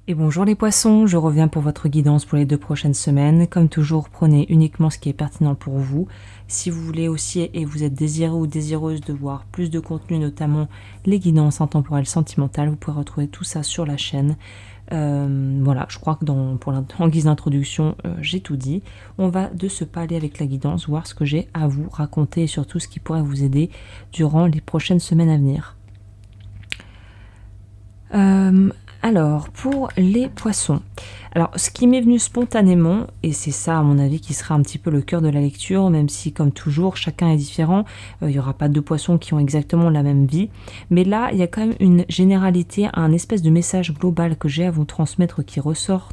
Et bonjour les poissons, je reviens pour votre guidance pour les 2 prochaines semaines. Comme toujours, prenez uniquement ce qui est pertinent pour vous. Si vous voulez aussi et vous êtes désireux ou désireuse de voir plus de contenu, notamment les guidances intemporelles sentimentales, vous pouvez retrouver tout ça sur la chaîne. Voilà, je crois que en guise d'introduction, j'ai tout dit. On va de ce pas aller avec la guidance, voir ce que j'ai à vous raconter et surtout ce qui pourrait vous aider durant les prochaines semaines à venir. Alors, pour les poissons. Alors, ce qui m'est venu spontanément, et c'est ça à mon avis qui sera un petit peu le cœur de la lecture, même si comme toujours, chacun est différent, il n'y aura pas deux poissons qui ont exactement la même vie, mais là, il y a quand même une généralité, un espèce de message global que j'ai à vous transmettre qui ressort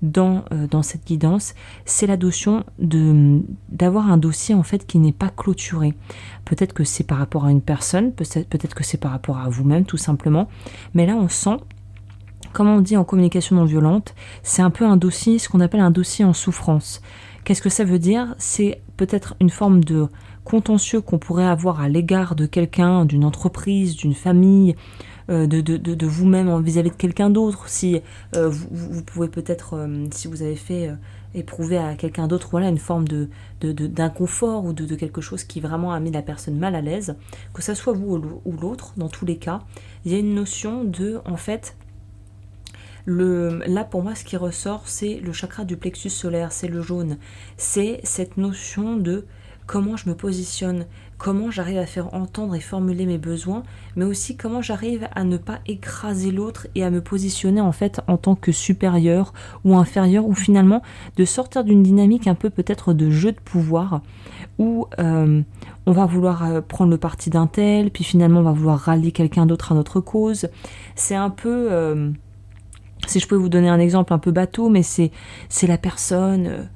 dans cette guidance, c'est la notion d'avoir un dossier en fait qui n'est pas clôturé. Peut-être que c'est par rapport à une personne, peut-être que c'est par rapport à vous-même tout simplement, mais là on sent, comme on dit en communication non violente, c'est un peu un dossier, ce qu'on appelle un dossier en souffrance. Qu'est-ce que ça veut dire? C'est peut-être une forme de contentieux qu'on pourrait avoir à l'égard de quelqu'un, d'une entreprise, d'une famille, de vous-même vis-à-vis de quelqu'un d'autre. Si vous pouvez peut-être, si vous avez fait éprouver à quelqu'un d'autre voilà, une forme d'inconfort ou de quelque chose qui vraiment a mis la personne mal à l'aise, que ça soit vous ou l'autre, dans tous les cas, il y a une notion de, en fait, là pour moi ce qui ressort c'est le chakra du plexus solaire, c'est le jaune, c'est cette notion de comment je me positionne, comment j'arrive à faire entendre et formuler mes besoins, mais aussi comment j'arrive à ne pas écraser l'autre et à me positionner en fait en tant que supérieur ou inférieur, ou finalement de sortir d'une dynamique un peu peut-être de jeu de pouvoir où on va vouloir prendre le parti d'un tel, puis finalement on va vouloir rallier quelqu'un d'autre à notre cause. C'est un peu... si je pouvais vous donner un exemple un peu bateau, mais c'est la personne,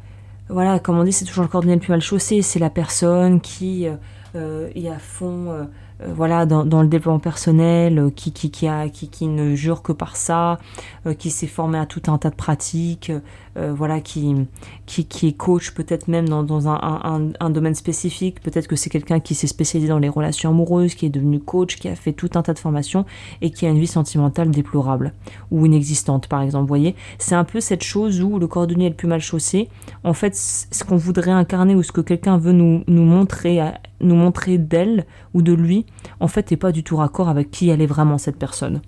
voilà, comme on dit, c'est toujours le cordonnier le plus mal chaussé, c'est la personne qui est à fond, voilà, dans le développement personnel, qui ne jure que par ça, qui s'est formé à tout un tas de pratiques, voilà, qui est coach peut-être même dans un domaine spécifique, peut-être que c'est quelqu'un qui s'est spécialisé dans les relations amoureuses, qui est devenu coach, qui a fait tout un tas de formations et qui a une vie sentimentale déplorable ou inexistante par exemple, vous voyez, c'est un peu cette chose où le cordonnier est le plus mal chaussé, en fait ce qu'on voudrait incarner ou ce que quelqu'un veut nous montrer d'elle ou de lui, en fait n'est pas du tout raccord avec qui elle est vraiment cette personne.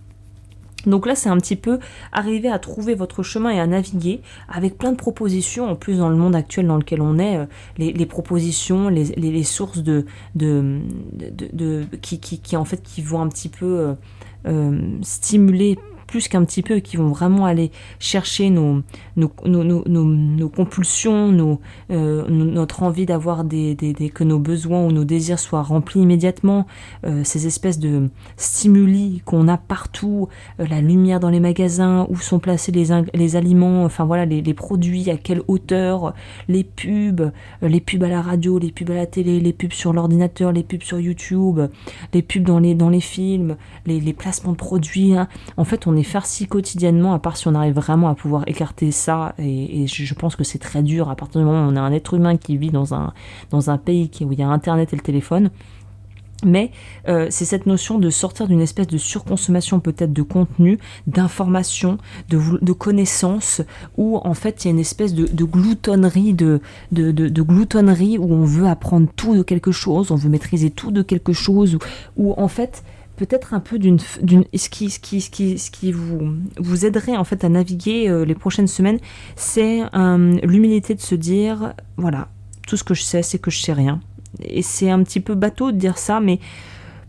Donc là, c'est un petit peu arriver à trouver votre chemin et à naviguer avec plein de propositions. En plus, dans le monde actuel dans lequel on est, les propositions, les sources qui en fait qui vont un petit peu stimuler plus qu'un petit peu, qui vont vraiment aller chercher nos compulsions, notre envie d'avoir que nos besoins ou nos désirs soient remplis immédiatement, ces espèces de stimuli qu'on a partout, la lumière dans les magasins, où sont placés les aliments, enfin voilà, les produits, à quelle hauteur, les pubs à la radio, les pubs à la télé, les pubs sur l'ordinateur, les pubs sur YouTube, les pubs dans les films, les placements de produits, hein. En fait, on est farci quotidiennement, à part si on arrive vraiment à pouvoir écarter ça, et je pense que c'est très dur à partir du moment où on est un être humain qui vit dans un pays où il y a internet et le téléphone. Mais c'est cette notion de sortir d'une espèce de surconsommation peut-être de contenu, d'informations, de connaissances, où en fait il y a une espèce de gloutonnerie, de gloutonnerie, où on veut apprendre tout de quelque chose, on veut maîtriser tout de quelque chose, où en fait peut-être un peu ce qui vous aiderait en fait à naviguer les prochaines semaines, c'est l'humilité de se dire voilà, tout ce que je sais, c'est que je sais rien. Et c'est un petit peu bateau de dire ça, mais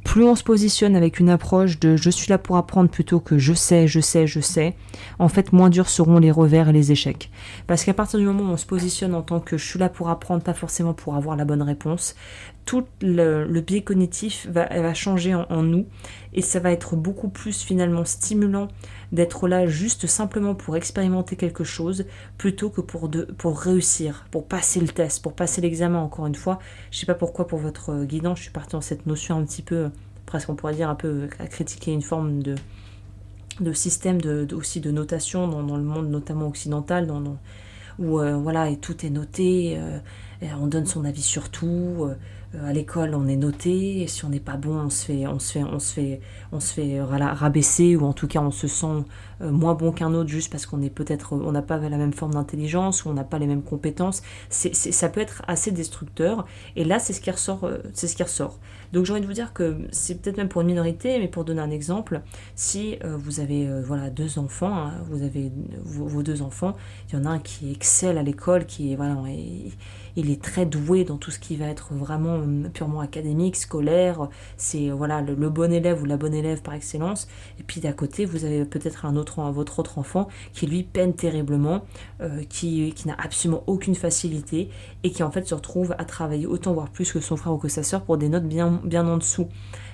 plus on se positionne avec une approche de je suis là pour apprendre plutôt que je sais, en fait moins durs seront les revers et les échecs. Parce qu'à partir du moment où on se positionne en tant que je suis là pour apprendre, pas forcément pour avoir la bonne réponse, tout le biais cognitif va changer en nous, et ça va être beaucoup plus finalement stimulant d'être là juste simplement pour expérimenter quelque chose plutôt que pour réussir, pour passer le test, pour passer l'examen. Encore une fois, je sais pas pourquoi pour votre guidance je suis partie dans cette notion un petit peu, presque on pourrait dire un peu à critiquer une forme de système aussi de notation dans le monde notamment occidental, où voilà, et tout est noté, on donne son avis sur tout, à l'école on est noté, et si on n'est pas bon on se fait rabaisser, ou en tout cas on se sent moins bon qu'un autre juste parce on n'a pas la même forme d'intelligence, ou on n'a pas les mêmes compétences. Ça peut être assez destructeur, et là c'est ce qui ressort. Donc j'ai envie de vous dire que c'est peut-être même pour une minorité, mais pour donner un exemple, si vous avez deux enfants, hein, vous avez vos deux enfants, il y en a un qui excelle à l'école, qui est il est très doué dans tout ce qui va être vraiment purement académique, scolaire, c'est le bon élève ou la bonne élève par excellence. Et puis d'à côté, vous avez peut-être votre autre enfant qui lui peine terriblement, qui n'a absolument aucune facilité, et qui en fait se retrouve à travailler autant voire plus que son frère ou que sa sœur pour des notes bien en dessous.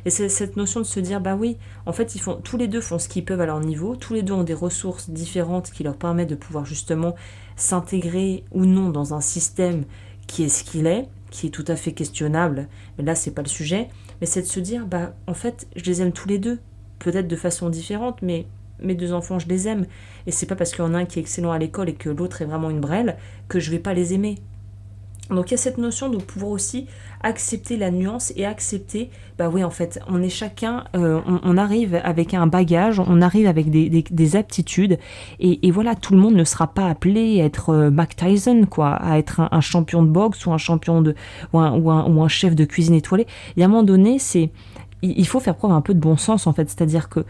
Et c'est cette notion de se dire, bah oui, en fait tous les deux font ce qu'ils peuvent à leur niveau, tous les deux ont des ressources différentes qui leur permettent de pouvoir justement s'intégrer ou non dans un système qui est ce qu'il est, qui est tout à fait questionnable, mais là c'est pas le sujet, mais c'est de se dire, bah en fait je les aime tous les deux, peut-être de façon différente, mais mes deux enfants je les aime, et c'est pas parce qu'il y en a un qui est excellent à l'école et que l'autre est vraiment une brêle que je vais pas les aimer. Donc il y a cette notion de pouvoir aussi accepter la nuance et accepter, bah oui en fait, on est chacun, on arrive avec un bagage, on arrive avec des aptitudes, et voilà, tout le monde ne sera pas appelé à être Mike Tyson, quoi, à être un champion de boxe, ou un champion ou un chef de cuisine étoilé. Et à un moment donné, il faut faire preuve un peu de bon sens en fait, c'est-à-dire que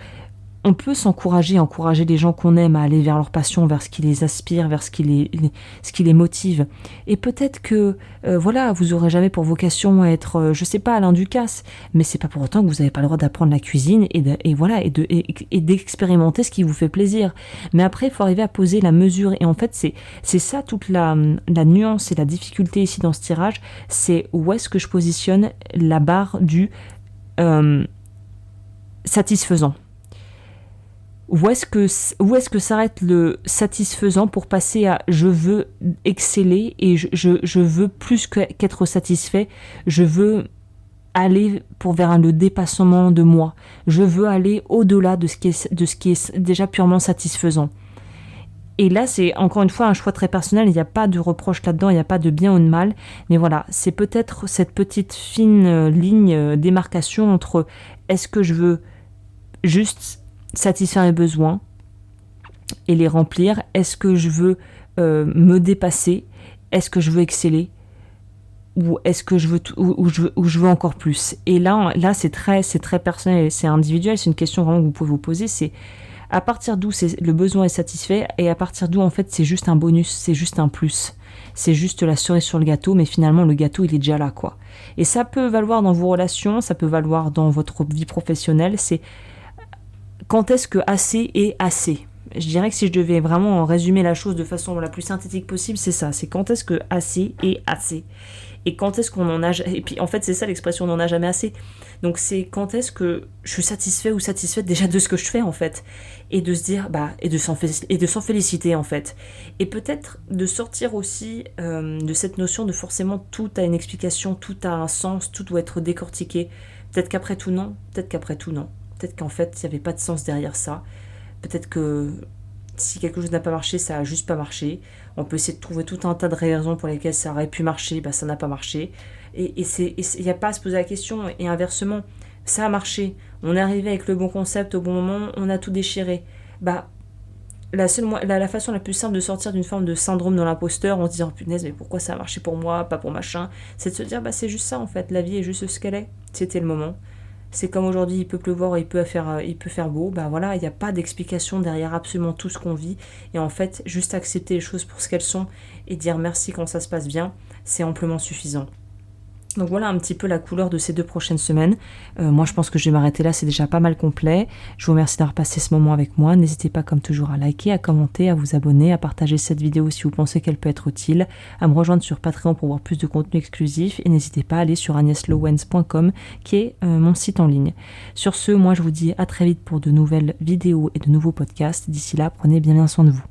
on peut encourager les gens qu'on aime à aller vers leur passion, vers ce qui les aspire, vers ce qui les motive. Et peut-être que, vous aurez jamais pour vocation à être, je sais pas, Alain Ducasse, mais c'est pas pour autant que vous n'avez pas le droit d'apprendre la cuisine et d'expérimenter ce qui vous fait plaisir. Mais après, il faut arriver à poser la mesure. Et en fait, c'est ça toute la nuance et la difficulté ici dans ce tirage, c'est où est-ce que je positionne la barre du satisfaisant. Où est-ce que s'arrête le satisfaisant pour passer à je veux exceller, et je veux plus qu'être satisfait, je veux aller vers le dépassement de moi, je veux aller au-delà de ce qui est déjà purement satisfaisant. Et là, c'est encore une fois un choix très personnel, il n'y a pas de reproche là-dedans, il n'y a pas de bien ou de mal, mais voilà, c'est peut-être cette petite fine ligne démarcation entre est-ce que je veux juste satisfaire mes besoins et les remplir, est-ce que je veux me dépasser, est-ce que je veux exceller, ou est-ce que je veux encore plus. Et là c'est très personnel, c'est individuel, c'est une question vraiment que vous pouvez vous poser, c'est à partir d'où le besoin est satisfait, et à partir d'où en fait c'est juste un bonus, c'est juste un plus, c'est juste la cerise sur le gâteau, mais finalement le gâteau il est déjà là, quoi. Et ça peut valoir dans vos relations, ça peut valoir dans votre vie professionnelle, c'est quand est-ce que assez est assez. Je dirais que si je devais vraiment résumer la chose de façon la plus synthétique possible, c'est ça, c'est quand est-ce que assez est assez. Et quand est-ce qu'on en a... Et puis en fait c'est ça l'expression, on n'en a jamais assez. Donc c'est quand est-ce que je suis satisfait ou satisfaite déjà de ce que je fais en fait. Et de se dire, et de s'en féliciter en fait. Et peut-être de sortir aussi de cette notion de forcément tout a une explication, tout a un sens, tout doit être décortiqué. Peut-être qu'après tout non, peut-être qu'après tout non. Peut-être qu'en fait, il n'y avait pas de sens derrière ça. Peut-être que si quelque chose n'a pas marché, ça n'a juste pas marché. On peut essayer de trouver tout un tas de raisons pour lesquelles ça aurait pu marcher, ça n'a pas marché. Et il n'y a pas à se poser la question. Et inversement, ça a marché. On est arrivé avec le bon concept au bon moment, on a tout déchiré. La façon la plus simple de sortir d'une forme de syndrome de l'imposteur en se disant punaise, mais pourquoi ça a marché pour moi, pas pour machin, c'est de se dire c'est juste ça en fait, la vie est juste ce qu'elle est. C'était le moment. C'est comme aujourd'hui, il peut pleuvoir et il peut faire beau. Il n'y a pas d'explication derrière absolument tout ce qu'on vit. Et en fait, juste accepter les choses pour ce qu'elles sont et dire merci quand ça se passe bien, c'est amplement suffisant. Donc voilà un petit peu la couleur de ces 2 prochaines semaines. Moi je pense que je vais m'arrêter là, c'est déjà pas mal complet. Je vous remercie d'avoir passé ce moment avec moi. N'hésitez pas comme toujours à liker, à commenter, à vous abonner, à partager cette vidéo si vous pensez qu'elle peut être utile, à me rejoindre sur Patreon pour voir plus de contenu exclusif, et n'hésitez pas à aller sur agneslowens.com qui est mon site en ligne. Sur ce, moi je vous dis à très vite pour de nouvelles vidéos et de nouveaux podcasts. D'ici là, prenez bien soin de vous.